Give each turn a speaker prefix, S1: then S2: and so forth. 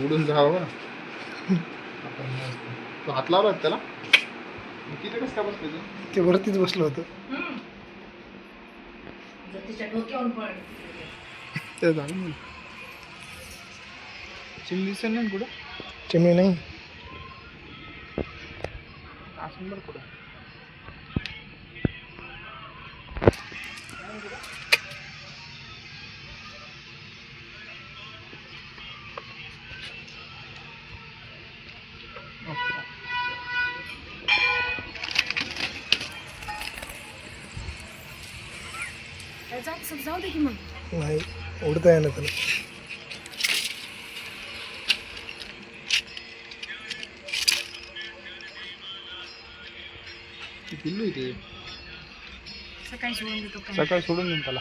S1: उडून जावं. तो हात लावला त्याला. किती कसं का बसले तू?
S2: ते वरतीच बसलो होतं. ते झालं ना.
S1: चिमणी दिसेल ना कुठं?
S2: चिमणी नाही.
S1: असं बरं कुठं?
S3: जाऊ दे की मग.
S2: नाही उडता येणार त्याला.
S1: पिल्लू इथे
S3: सकाळी सोडून देतो काय.
S1: सकाळी सोडून देईन त्याला.